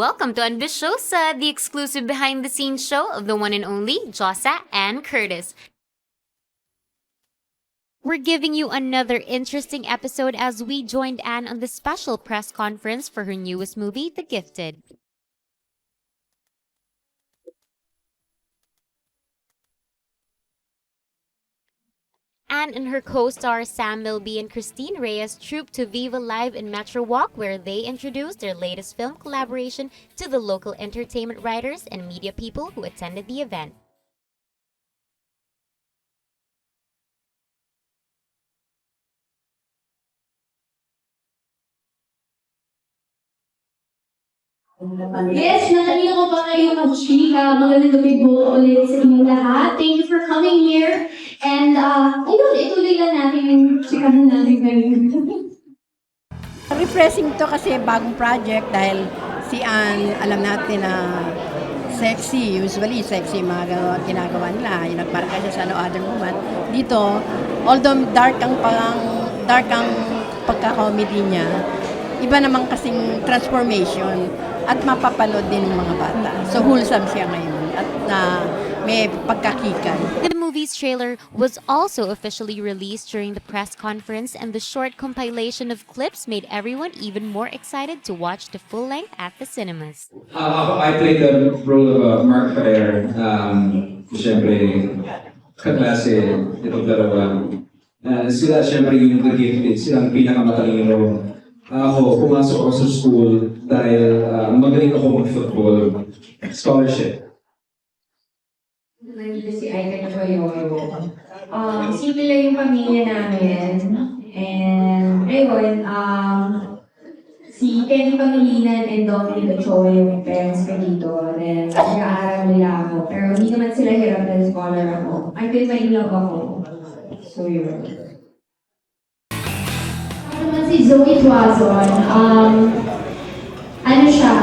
Welcome to Ambitiosa, the exclusive behind-the-scenes show of the one and only Jossa and Curtis. We're giving you another interesting episode as we joined Anne on the special press conference for her newest movie, The Gifted. Anne and her co-stars Sam Milby and Christine Reyes trooped to Viva Live in Metro Walk, where they introduced their latest film collaboration to the local entertainment writers and media people who attended the event. Yes, naalala ko pa kayo mag-chika. Magandang gabi po ulit sa inyong lahat. Thank you for coming here. And, ayun, ituloy lang natin yung chikahan natin ngayon. Refreshing to kasi bagong project dahil si Anne, alam natin na sexy, usually sexy yung mga ginagawa nila. Yung nagparka siya sa No Other Woman. Dito, although dark ang pagka-comedy niya, iba naman kasing transformation at mapapanood din ng mga bata. So wholesome siya ngayon at may pagkakikan. The movie's trailer was also officially released during the press conference, and the short compilation of clips made everyone even more excited to watch the full length at the cinemas. I played the role of Mark Fair. Siyempre, kaklase itong dalawa. Sila siyempre yung gifted, silang pinakamatalino. Ako, pumasok ako sa school dahil magaling ako mag-football. Scholarship. Nandito si Aika na Bayoyo. Simple lang yung pamilya namin. And, ayun, si Kenny Pangilinan and Dominic Ochoa yung parents ko dito. Then, nag-aaral nila ako. Pero hindi naman sila hirap na scholar ako. I feel may love ako. So, yun. Naman si Zoe Tuazon, ano siya,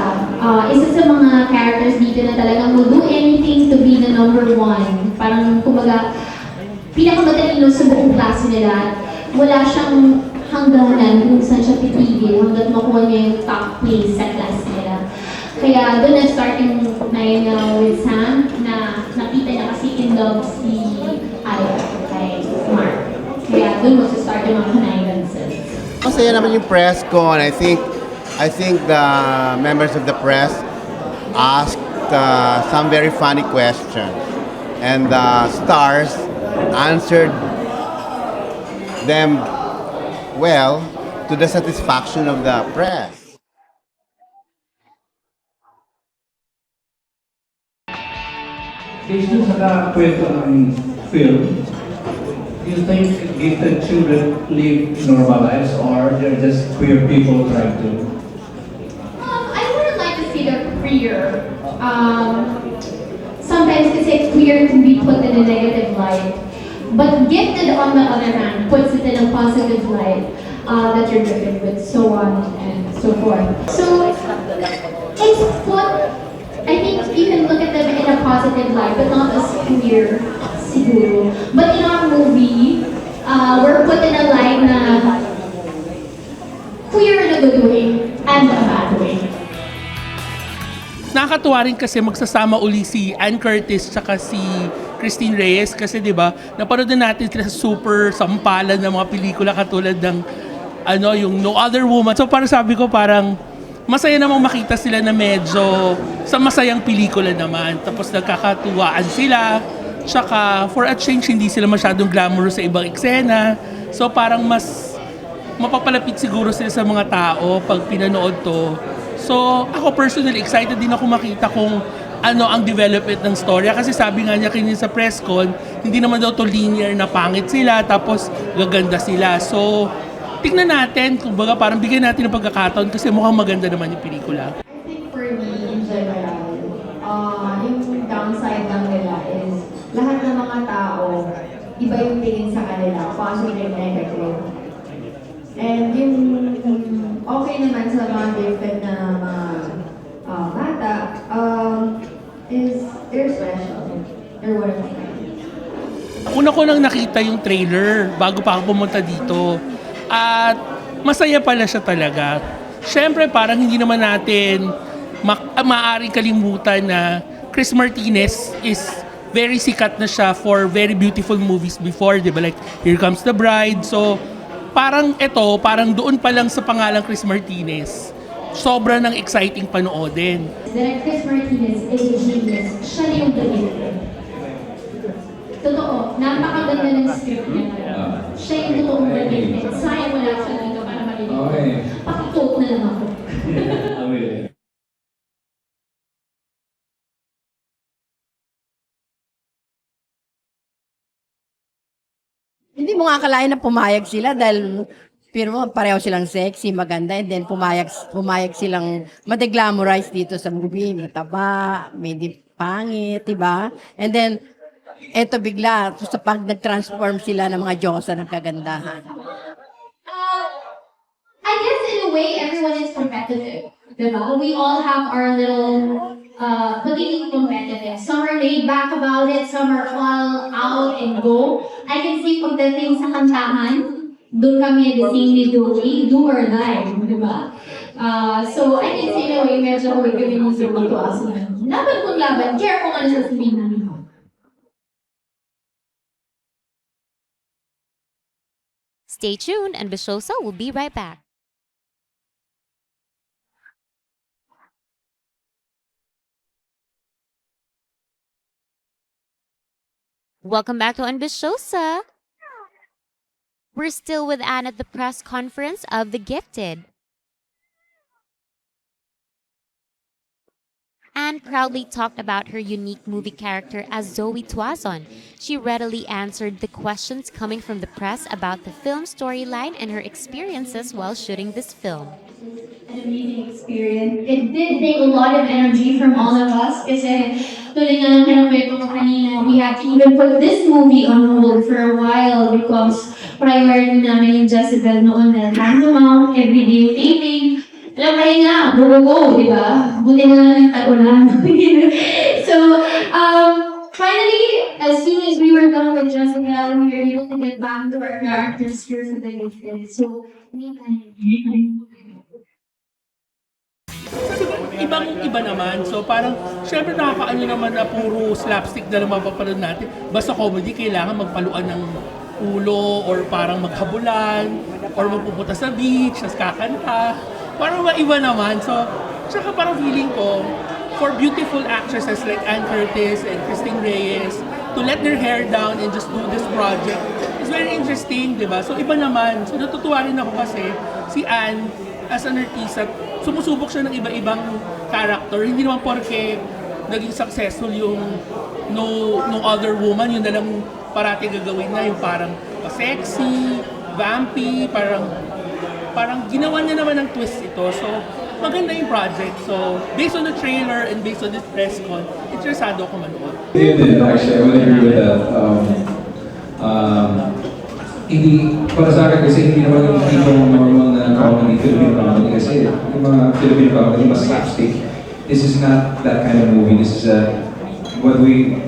isa sa mga characters dito na talagang will do anything to be the number one. Parang, kumbaga, pinakamatalino sa buong klase nila. Wala siyang hangganan kung saan siya titigil hanggat makuha niya yung top place sa class nila. Kaya doon na-start yung na with Sam na nakita niya kasi in love si Aya kay Mark. Kaya doon mag-start yung mga connivances. Masaya naman yung press con. I think the members of the press asked some very funny questions, and the stars answered them well to the satisfaction of the press. Based dun sa kwento ng film, do you think gifted children live normal lives or they're just queer people trying to? I would like to see the queer. Sometimes kasi queer can be put in a negative light, but gifted on the other hand puts it in a positive light. That you're gifted with, so on and so forth. So it's put. I think you can look at them in a positive light, but not as queer, siguro. But in our movie, we're put in a light na queer in a good way and a bad way. Nakakatuwa rin kasi magsasama uli si Anne Curtis tsaka si Christine Reyes kasi 'di ba? Napanood na natin sila sa super sampalan ng mga pelikula katulad ng yung No Other Woman. So parang sabi ko parang masaya namang makita sila na medyo sa masayang pelikula naman. Tapos nagkakatuwaan sila. Tsaka for a change hindi sila masyadong glamorous sa ibang eksena. So parang mas mapapalapit siguro sila sa mga tao pag pinanood to. So, ako personally, excited din ako makita kung ano ang development ng storya. Kasi sabi nga niya kanina sa press con, hindi naman daw to linear na pangit sila, tapos gaganda sila. So, tignan natin, kumbaga parang bigyan natin ng pagkakataon kasi mukhang maganda naman yung pelikula. I think for me, in general, yung downside lang nila is lahat ng mga tao, iba yung tingin sa kanila, positive, negative. And yung okay naman sa mga gifted na mga bata, is they're special. They're one of a kind. Una ko nang nakita yung trailer bago pa ako pumunta dito. At masaya pala siya talaga. Siyempre parang hindi naman natin maaaring kalimutan na Chris Martinez is very sikat na siya for very beautiful movies before, di ba? Like, Here Comes the Bride. So, parang doon pa lang sa pangalang Chris Martinez, sobra ng exciting panoodin. Direct Chris Martinez is a genius. Siya na yung director. Totoo, napakaganda ng script niya. Siya yung totoong director. Sayang wala siya dito para marinig. Okay. Pakitote na lang ako. Okay. Hindi mo nga akalain na pumayag sila dahil pero mo, pareho silang sexy, maganda, and then pumayag silang madeglamorize dito sa movie. Mataba, may di pangit, diba? And then, eto bigla, sa pag nag-transform sila ng mga Diyosa ng kagandahan. I guess in a way, everyone is competitive. Diba? We all have our little pagiging competitive. Some are laid back about it, some are all out and go. I can see pagdating sa kantahan, doon kami designated do or die, diba? So I can see in a way, medyo huwag kami ng zero to us. Laban kung laban, care kung ano sasabihin namin. Stay tuned, and Bishosa will be right back. Welcome back to Ambisyosa. We're still with Anne at the press conference of The Gifted. Anne proudly talked about her unique movie character as Zoe Tuazon. She readily answered the questions coming from the press about the film storyline and her experiences while shooting this film. An amazing experience. It did take a lot of energy from all of us kasi tuloy nga lang kwento ko kanina, we had to even put this movie on hold for a while because priority namin yung Jezebel noon na hand-to-mouth, everyday taping. Alam kayo nga, go, di ba? Buti na lang yung tag-ulan. So, finally, as soon as we were done with Jezebel, we were able to get back to our characters here in The Gifted. So, Ibang-iba naman. So parang, syempre nakakaano naman na puro slapstick na lang mapapanood natin. Basta comedy, kailangan magpaluan ng ulo or parang maghabulan or magpupunta sa beach, tas kakanta. Parang maiba naman. So, tsaka parang feeling ko, for beautiful actresses like Anne Curtis and Christine Reyes, to let their hair down and just do this project is very interesting, di ba? So, iba naman. So, natutuwa rin ako kasi si Anne, as an artist, sumusubok siya ng iba-ibang character. Hindi naman porke naging successful yung No Other Woman, yun na lang parati gagawin na, yung parang sexy, vampy, parang ginawa niya naman ng twist ito. So, maganda yung project. So, based on the trailer and based on this press con, interesado ako manood. Actually, I would agree with that. Hindi, para sa akin kasi hindi naman yung tipong normal na comedy, Filipino comedy kasi yung mga Filipino comedy, mas slapstick. This is not that kind of movie. This is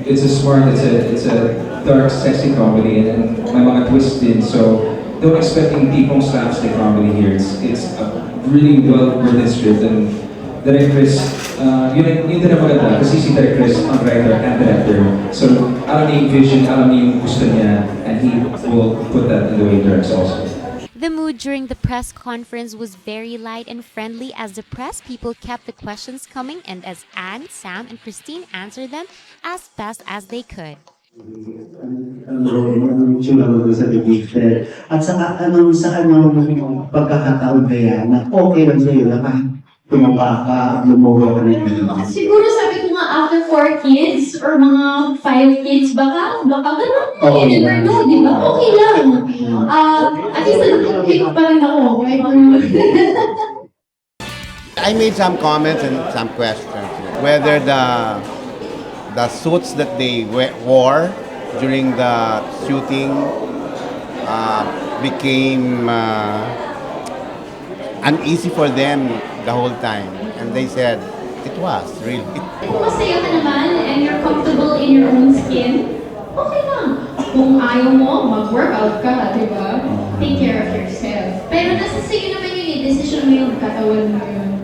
it's a smart, it's a dark, sexy comedy and may mga twists din. So, don't expect yung tipong slapstick comedy here. It's a really well-written script and Direct Chris, yun din ang maganda kasi si Direct Chris ang writer and director. So, alam niya yung vision, alam niya yung gusto niya, and he will put that in the way he directs also. The mood during the press conference was very light and friendly as the press people kept the questions coming and as Anne, Sam, and Christine answered them as best as they could. Anong tsura mo sa The Gifted? At saka sa pagkakataon ba yan na okay lang sa'yo na tumaba ka, lumuha ka rin. Siguro sabi ko nga after 4 kids or mga 5 kids, baka ganun. Okay You never know, di ba? Okay lang. At least nag-cake pa rin ako. I made some comments and some questions. Whether the suits that they wore during the shooting became uneasy for them the whole time. And they said, it was, really. Kung masaya ka naman and you're comfortable in your own skin, okay lang. Kung ayaw mo, mag-workout ka, di ba? Take care of yourself. Pero nasa sa'yo naman yun, decision mo yung katawan mo yun.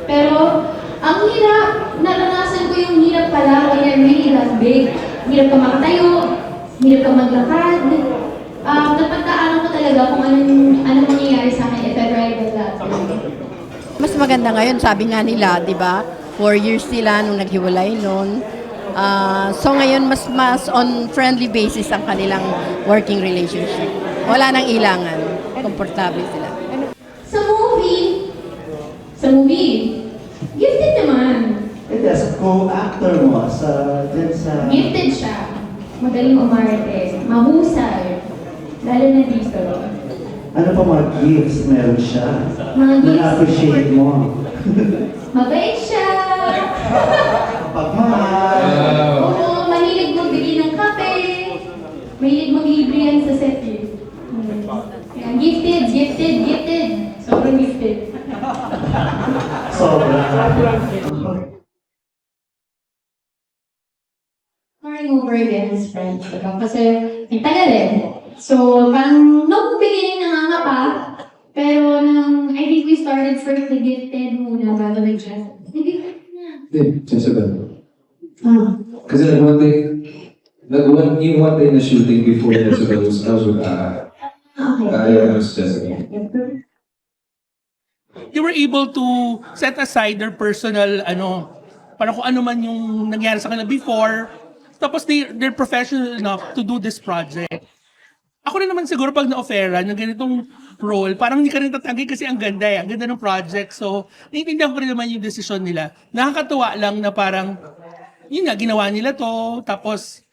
Pero, Ang hirap, naranasan ko yung hirap pala when you're really that big. Hirap ka makatayo, hirap ka maglakad. Napagdaanan ko talaga kung anong mangyayari sa akin if ever I get that. Mas maganda ngayon, sabi nga nila, di ba? 4 years sila nung naghiwalay noon. So ngayon, mas on friendly basis ang kanilang working relationship. Wala nang ilangan. Komportable sila. Sa movie, gifted naman. Ito, as co-actor mo dyan sa... Gifted siya. Magaling umarte. Mahusay. Lalo na dito. Ano pa mga gifts meron siya? Mga gifts? Na-appreciate mo. Mabait siya. Pagmahal. Oo, mahilig magbigay ng kape. Mahilig maglibre yan sa set eh. Kaya gifted. Sobrang gifted. Sobra. Starting over again as friends. Diba? Kasi ang tagal eh. So, parang no beginning nangangapa. Pero I think we started first the gifted muna bago nag-Jezebel. Nag-gifted na. Hindi, Jezebel. Kasi yung one day na shooting before Jezebel was with Okay. Jezebel. You were able to set aside their personal, parang kung ano man yung nangyari sa kanila before, tapos they're professional enough to do this project. Ako rin naman siguro pag na-offera ng ganitong role, parang hindi ka rin tatanggi kasi ang ganda ang ganda ng project. So, naiintindihan ko rin naman yung desisyon nila. Nakakatuwa lang na parang, yun nga, ginawa nila to, tapos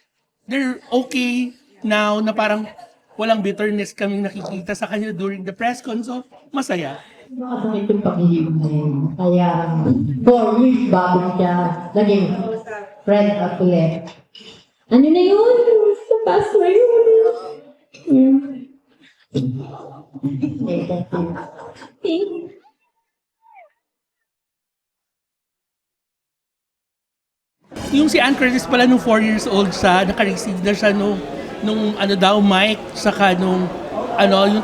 they're okay now na parang walang bitterness kaming nakikita sa kanila during the press con. So, masaya. Nakasakit yung pakihilig na yun. Kaya, 4 years bago siya naging friend at ulit. Ano na yun? Sa past na yun. Okay, thank you. Thank you. Yung si Ann Curtis pala nung 4 years old siya, naka-receive na siya nung mic, saka yung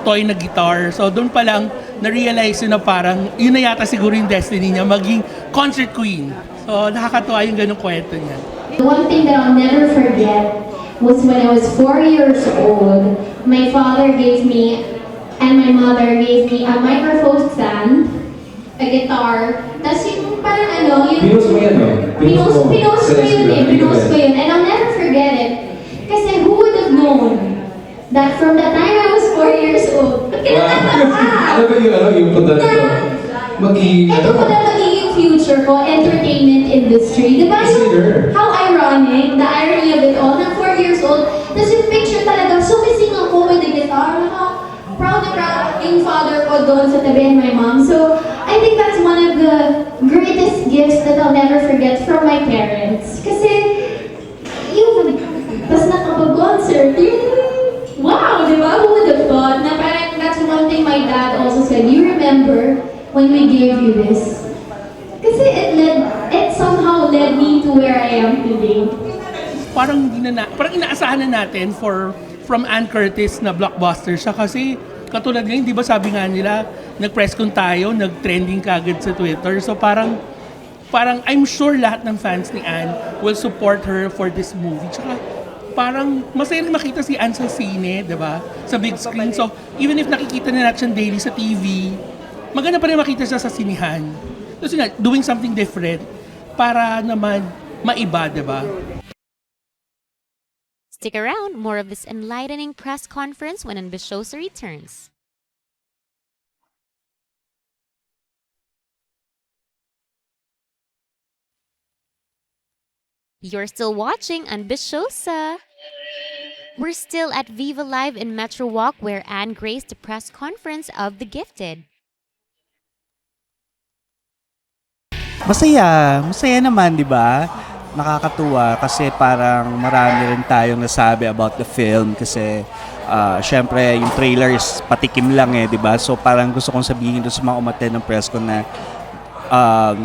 toy na guitar. So doon pa lang, na-realize na parang, yun na yata siguro yung destiny niya, maging concert queen. So nakakatuwa yung ganung kwento niya. One thing that I'll never forget was when I was 4 years old, my father gave me and my mother gave me a microphone stand, a guitar, tas yung parang yung... Pinost mo yan, no? Pinost ko yun. And I'll never forget it. Kasi who would have known that from the time I was 4 years old, Ano ba yung punta na ito? ito pala magiging future ko, entertainment industry. Diba yung, how ironic, the irony of it all, na 4 years old, tapos yung picture talaga, sumising ako with the guitar, proud na proud yung father ko doon sa tabi and my mom. So, I think that's one of the greatest gifts that I'll never forget from my parents. Kasi, tapos nakapag-concert, wow, di ba? Who would have thought? Na parang that's one thing my dad also said, you remember when we gave you this? Kasi it somehow led me to where I am today. Parang inaasahan na natin from Ann Curtis na blockbuster siya kasi katulad ngayon, di ba sabi nga nila, nag-press con tayo, nag-trending kagad sa Twitter. So parang I'm sure lahat ng fans ni Ann will support her for this movie. Tsaka parang masaya rin makita si Ann sa sine, di ba? Sa big screen. So even if nakikita na natin daily sa TV, maganda pa rin makita siya sa sinihan. Kasi nga, doing something different para naman maiba, di ba? Stick around, more of this enlightening press conference when Ambisyosa returns. You're still watching Ambisyosa. We're still at Viva Live in Metro Walk where Ann graced the press conference of The Gifted. Masaya naman, di ba? Nakakatuwa kasi parang marami rin tayong nasabi about the film kasi syempre yung trailer is patikim lang di ba? So parang gusto kong sabihin doon sa mga umattend ng press ko na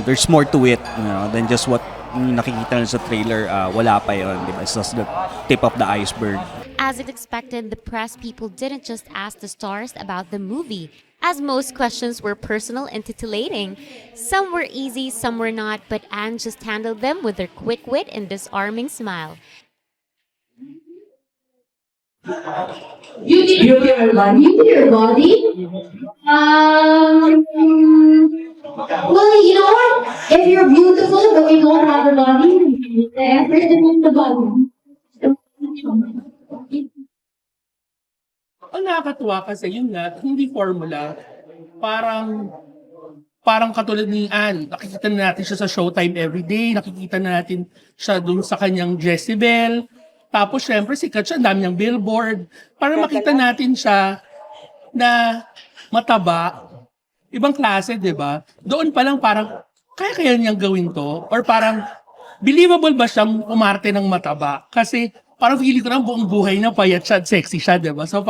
there's more to it, than just what nakikita nyo sa trailer. Wala pa yon, di ba? It's just the tip of the iceberg. As expected, the press people didn't just ask the stars about the movie, as most questions were personal and titillating. Some were easy, some were not, but Anne just handled them with her quick wit and disarming smile. Beauty your body. Beauty your body? Well, you know what? If you're beautiful but you don't have a body, the effort to move the body. Ang nakakatuwa kasi yun nga, hindi formula. Parang katulad ni Anne, nakikita na natin siya sa Showtime everyday, nakikita na natin siya dun sa kanyang Jezebel. Tapos syempre sikat siya, ang dami niyang billboard. Para makita natin siya na mataba, ibang klase, di ba? Doon pa lang parang, kaya niyang gawin to? Or parang, believable ba siyang umarte ng mataba? Kasi parang feeling ko na buong buhay na payat siya at sexy siya, di ba? So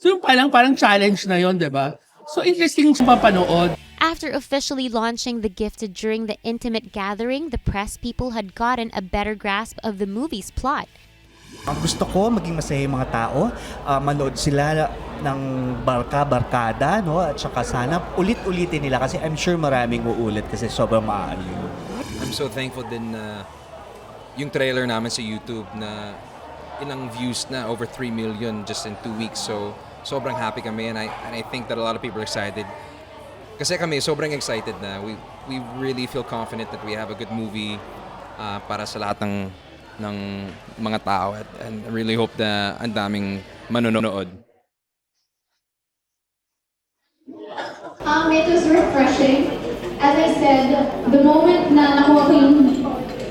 yun pa lang, parang challenge na yun, di ba? So interesting sa papanood. After officially launching The Gifted during the intimate gathering, the press people had gotten a better grasp of the movie's plot. Ang gusto ko, maging masaya yung mga tao, manood sila ng barkada, no? At saka sana ulit-ulitin nila kasi I'm sure maraming uulit kasi sobrang maaliw. I'm so thankful din na yung trailer namin sa YouTube na ilang views na, over 3 million just in 2 weeks. So sobrang happy kami and I think that a lot of people are excited. Kasi kami sobrang excited na. We really feel confident that we have a good movie para sa lahat ng mga tao and I really hope na ang daming manonood. It was refreshing. As I said, the moment na nakuha ko yung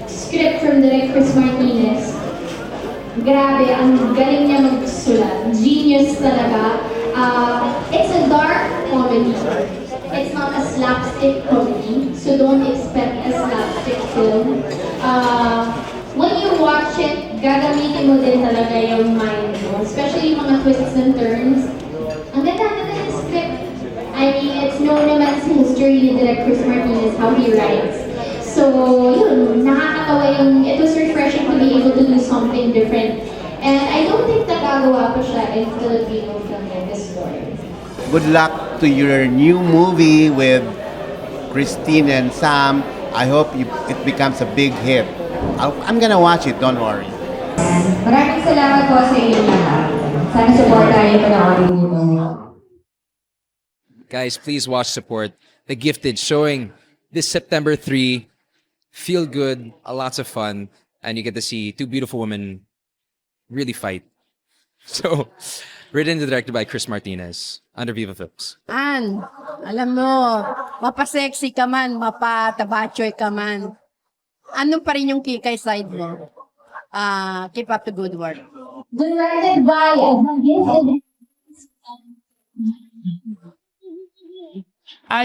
script from Direk Chris Martinez, grabe, ang galing niya magsulat. Genius talaga. It's a dark comedy. It's not a slapstick comedy, so don't expect a slapstick film. When you watch it, gagamitin mo din talaga yung mind mo, especially yung mga twists and turns. Ang ganda ng script. I mean, it's known naman sa history ni Direk Chris Martinez how he writes. So, yun, nakakatawa yung, it was refreshing to be able to do something different. And I don't think nagagawa pa siya in Filipino film before. Good luck to your new movie with Christine and Sam. I hope it becomes a big hit. I'm gonna watch it, don't worry. Maraming salamat po sa inyo lahat. Sana supportahan niyo panoorin nito. Guys, please watch, support The Gifted, showing this September 3. Feel good, lots of fun, and you get to see two beautiful women really fight. So, written and directed by Chris Martinez under Viva Films. Ann, alam mo, mapasexy ka man, mapatabachoy ka man. Ano pa rin yung kikay side mo? Keep up the good work. Directed by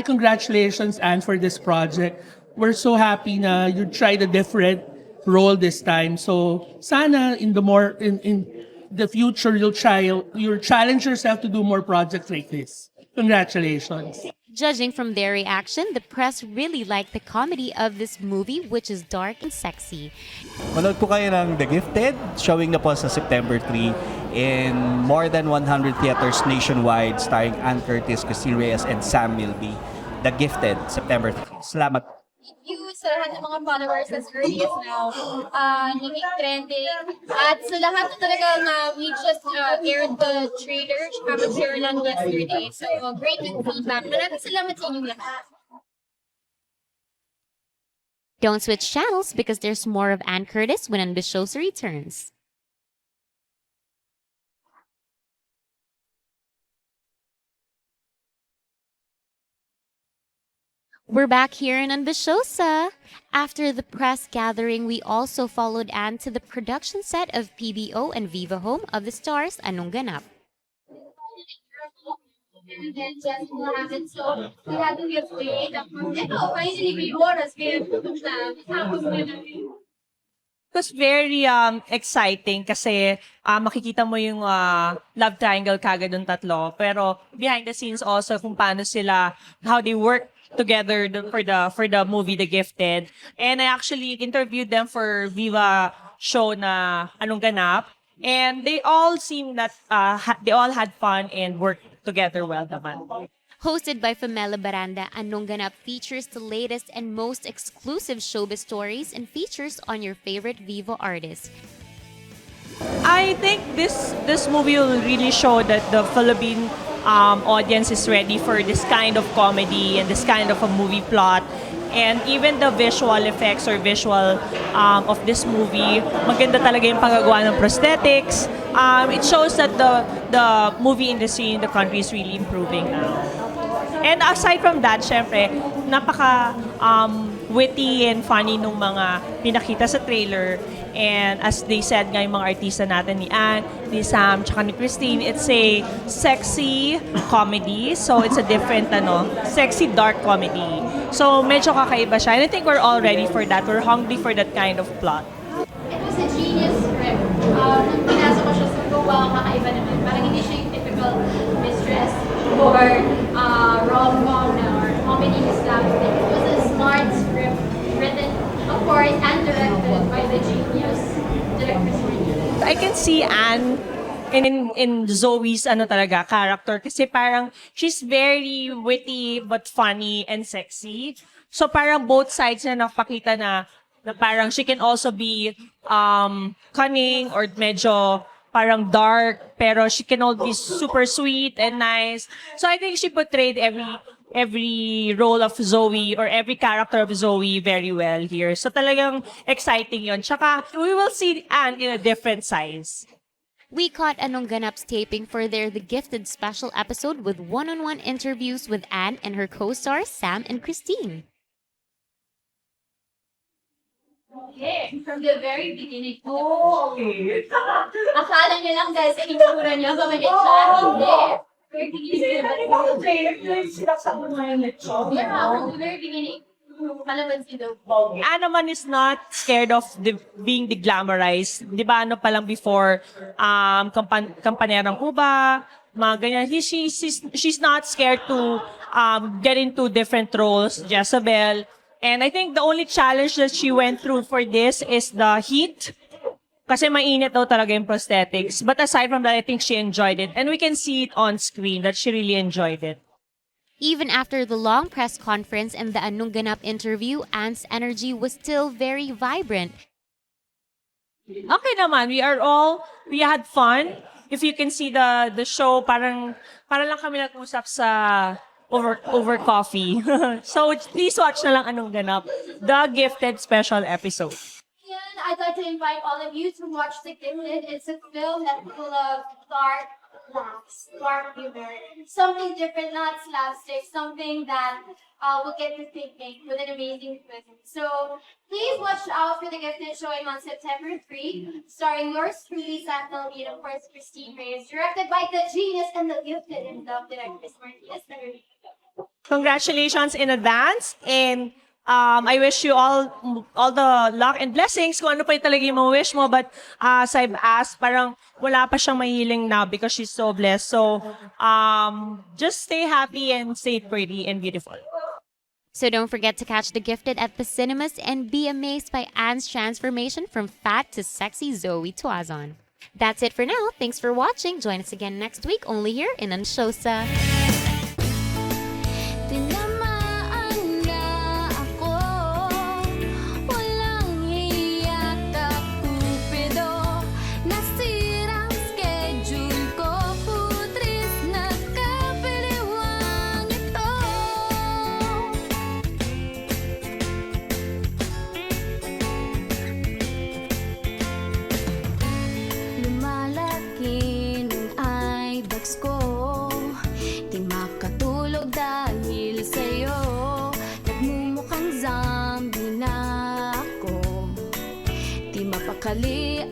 Congratulations, Anne, for this project. We're so happy na you tried a different role this time. So sana in the future you'll challenge yourself to do more projects like this. Congratulations. Judging from their reaction, the press really liked the comedy of this movie, which is dark and sexy. Manood po kayo ng The Gifted, showing na po sa September 3 in more than 100 theaters nationwide, starring Ann Curtis, Christine Reyes, and Sam Milby. The Gifted, September 3. Salamat. Thank you sa lahat ng mga followers as early as now. Naging trending. At sa lahat na talaga na we just aired the trailer, share lang yesterday. So, great yung feedback. Maraming salamat sa inyong lahat. Don't switch channels because there's more of Ann Curtis when Ambisyosa returns. We're back here in Ambisyosa. After the press gathering, we also followed Anne to the production set of PBO and Viva Home of the Stars, Anong Ganap. And then just happened, so we had to be afraid. Finally, we oras kaya tapos na natin. It was very exciting kasi makikita mo yung love triangle kagad ng tatlo. Pero behind the scenes also kung paano sila, how they work together for the movie The Gifted. And I actually interviewed them for Viva show na Anong Ganap. And they all seem that they all had fun and worked together well naman. Hosted by Femela Baranda, Anong Ganap features the latest and most exclusive showbiz stories and features on your favorite Vivo artists. I think this movie will really show that the Philippine audience is ready for this kind of comedy and this kind of a movie plot. And even the visual effects or visual of this movie, maganda talaga yung paggagawa ng prosthetics. It shows that the movie industry in the country is really improving now. And aside from that, syempre, napaka witty and funny nung mga pinakita sa trailer. And as they said nga yung mga artista natin, ni Anne, ni Sam, tsaka ni Christine, it's a sexy comedy. So it's a different, sexy dark comedy. So medyo kakaiba siya. And I think we're all ready for that. We're hungry for that kind of plot. It was a genius script. Nung pinasa ko siya sa Goa, kakaiba naman. Parang hindi siya yung typical mistress or rom-com or comedy slapstick. It was a smart script written, of course, and directed by the genius director. I can see Anne in Zoe's talaga character kasi parang she's very witty but funny and sexy. So parang both sides na napakita na parang she can also be cunning or medyo parang dark, pero she can all be super sweet and nice. So I think she portrayed every role of Zoe or every character of Zoe very well here. So talagang exciting yon. Tsaka we will see Anne in a different size. We caught Anong Ganap's taping for their The Gifted special episode with one-on-one interviews with Anne and her co-stars Sam and Christine. Okay, from the very beginning. Oh, okay. Akala niya lang dahil sa hinura niya, mamagit siya. Hindi. Very beginning. Yeah, from the very beginning. Anne naman is not scared of being de-glamorized. Di ba pa lang before, Kampanerang Cuba, mga ganyan. She's not scared to get into different roles, Jezebel. And I think the only challenge that she went through for this is the heat. Kasi mainit daw talaga yung prosthetics. But aside from that, I think she enjoyed it. And we can see it on screen that she really enjoyed it. Even after the long press conference and the Anong Ganap interview, Anne's energy was still very vibrant. Okay naman, we had fun. If you can see the show, para lang kami nag-usap sa over coffee. So please watch na lang Anong Ganap, The Gifted special episode. And I'd like to invite all of you to watch The Gifted. It's a film that's full of dark laughs, dark humor, something different, not slapstick, something that will get you thinking with an amazing twist. So please watch out for The Gifted, showing on September 3, starring yours truly, Sam Melby, and of course Christine Reyes, directed by the genius and the gifted himself, Director Martinez. Congratulations in advance, and I wish you all the luck and blessings kung ano pa yung talaga yung mga wish mo. But as I've asked, parang wala pa siyang mahiling now because she's so blessed. So just stay happy and stay pretty and beautiful. So don't forget to catch The Gifted at the cinemas and be amazed by Anne's transformation from fat to sexy Zoe Tuazon. That's it for now. Thanks for watching. Join us again next week, only here in Anshosa.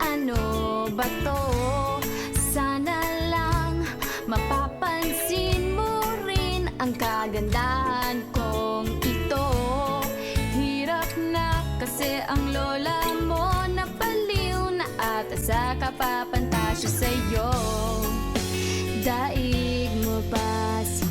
Ano ba to? Sana lang mapapansin mo rin ang kagandahan kong ito. Hirap na kasi ang lola mo napaliw na ata sa kapapantasyo sa'yo. Daig mo pa si